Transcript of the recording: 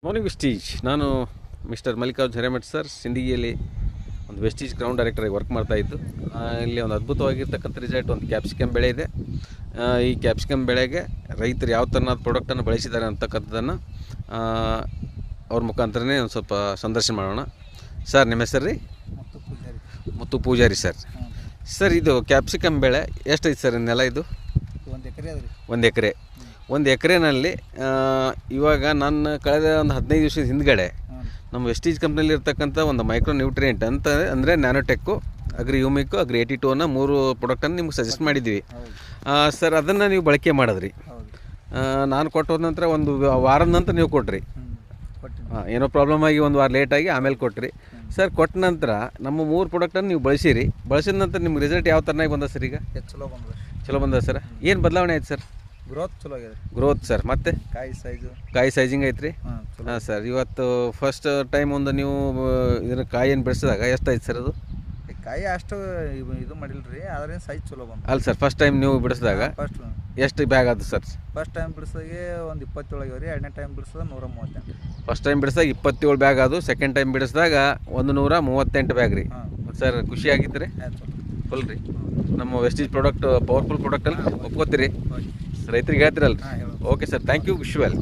Morning Vestige. ನಾನು mister Mallikarjun Hiremath sir, ಸಿಂದಗಿಯಲ್ಲಿ ಒಂದು Vestige ground ಡೈರೆಕ್ಟರಾಗಿ work ಮಾಡ್ತಾಯಿದ್ದು. ಇಲ್ಲಿ ಒಂದು ಅದ್ಭುತವಾಗಿರ್ತಕ್ಕಂಥ ರಿಸಲ್ಟ್, ಒಂದು ಕ್ಯಾಪ್ಸಿಕಮ್ ಬೆಳೆ ಇದೆ. ಈ ಕ್ಯಾಪ್ಸಿಕಮ್ ಬೆಳೆಗೆ ರೈತರು ಯಾವ ಥರನಾದ ಪ್ರಾಡಕ್ಟನ್ನು ಬಳಸಿದ್ದಾರೆ ಅಂತಕ್ಕಂಥದ್ದನ್ನು ಅವ್ರ ಮುಖಾಂತರನೇ ಒಂದು ಸ್ವಲ್ಪ ಸಂದರ್ಶನ ಮಾಡೋಣ. ಸರ್, ನಿಮ್ಮ ಹೆಸರು ರೀ? ಮುತ್ತು ಪೂಜಾರಿ ಸರ್. ಸರ್, ಇದು ಕ್ಯಾಪ್ಸಿಕಮ್ ಬೆಳೆ ಎಷ್ಟೈತೆ ಸರ್ ನೆಲ? ಇದು 1 ಎಕರೆ ಅದ ರೀ. 1 ಎಕರೆ. 1 ಎಕರೆನಲ್ಲಿ ಇವಾಗ ನಾನು ಕಳೆದ ಒಂದು 15 ದಿವಸದ ಹಿಂದ್ಗಡೆ ನಮ್ಮ ವೆಸ್ಟೀಜ್ ಕಂಪ್ನಿಯಲ್ಲಿ ಇರ್ತಕ್ಕಂಥ ಒಂದು ಮೈಕ್ರೋ ನ್ಯೂಟ್ರಿಯೆಂಟ್ ಅಂತ ಅಂದರೆ ನ್ಯಾನೋಟೆಕ್ಕು, ಅಗ್ರಿ ಹ್ಯೂಮಿಕ್ಕು, ಅಗ್ರಿ 82 ಅನ್ನೋ 3 ಪ್ರಾಡಕ್ಟನ್ನು ನಿಮ್ಗೆ ಸಜೆಸ್ಟ್ ಮಾಡಿದ್ವಿ ಸರ್. ಅದನ್ನು ನೀವು ಬಳಕೆ ಮಾಡಿದ್ರಿ. ನಾನು ಕೊಟ್ಟೋದ ನಂತರ ಒಂದು ವಾರದ ನಂತರ ನೀವು ಕೊಟ್ರಿ. ಏನೋ ಪ್ರಾಬ್ಲಮ್ ಆಗಿ ಒಂದು ವಾರ ಲೇಟಾಗಿ ಆಮೇಲೆ ಕೊಟ್ರಿ ಸರ್. ಕೊಟ್ಟ ನಂತರ ನಮ್ಮ 3 ಪ್ರಾಡಕ್ಟನ್ನು ನೀವು ಬಳಸಿರಿ. ಬಳಸಿದ ನಂತರ ನಿಮ್ಗೆ ರಿಸಲ್ಟ್ ಯಾವ ಥರನಾಗಿ ಬಂದ ಸರ್? ಈಗ ಚಲೋ ಬಂದ ಸರ್. ಏನು ಬದಲಾವಣೆ ಆಯ್ತು ಸರ್? ಗ್ರೋತ್ ಚಲೋ ಆಗಿದೆ. Growth sir. ಮತ್ತೆ ಕಾಯಿ ಸೈಜಿಂಗ್ ಐತ್ರಿ? ಹಾಂ ಸರ್. ಇವತ್ತು ಫಸ್ಟ್ ಟೈಮ್ ಒಂದು ನೀವು ಇದನ್ನು ಕಾಯಿಯನ್ನು ಬೆಳೆಸಿದಾಗ ಎಷ್ಟಾಯ್ತು ಸರ್ ಅದು? ಕಾಯಿ ಅಷ್ಟು ಇದು ಮಾಡಿಲ್ರಿ, ಆದ್ರೆ ಸೈಜ್ ಚಲೋ ಬಂತು. ಅಲ್ಲ ಸರ್, ಫಸ್ಟ್ ಟೈಮ್ ನೀವು ಬಿಡಿಸಿದಾಗ ಎಷ್ಟು ಬ್ಯಾಗ್ ಆಯ್ತು ಸರ್? ಫಸ್ಟ್ ಟೈಮ್ ಬಿಡಿಸಿದಾಗೆ ಒಂದು 27 ಆಗ್ಯಾವ್ರಿ. 2ನೇ ಟೈಮ್ ಬಿಡಿಸಿದಾಗ 138. ಫಸ್ಟ್ ಟೈಮ್ ಬಿಡಿಸಿದಾಗ 27 ಬ್ಯಾಗ್ ಅದು. ಸೆಕೆಂಡ್ ಟೈಮ್ ಬಿಡಿಸಿದಾಗ 138 ಬ್ಯಾಗ್ ರೀ ಸರ್. ಖುಷಿ ಆಗಿತ್ತು ರೀ? ಫುಲ್ ರೀ. ನಮ್ಮ ವೆಸ್ಟೀಜ್ ಪ್ರಾಡಕ್ಟ್ ಪವರ್ಫುಲ್ ಪ್ರಾಡಕ್ಟಲ್ಲಿ ಒಪ್ಕೋತೀರಿ? ರೈತರಿಗೆ ಹೇಳ್ತಿರಲ್ಲ? Okay sir, thank you. Wish you well.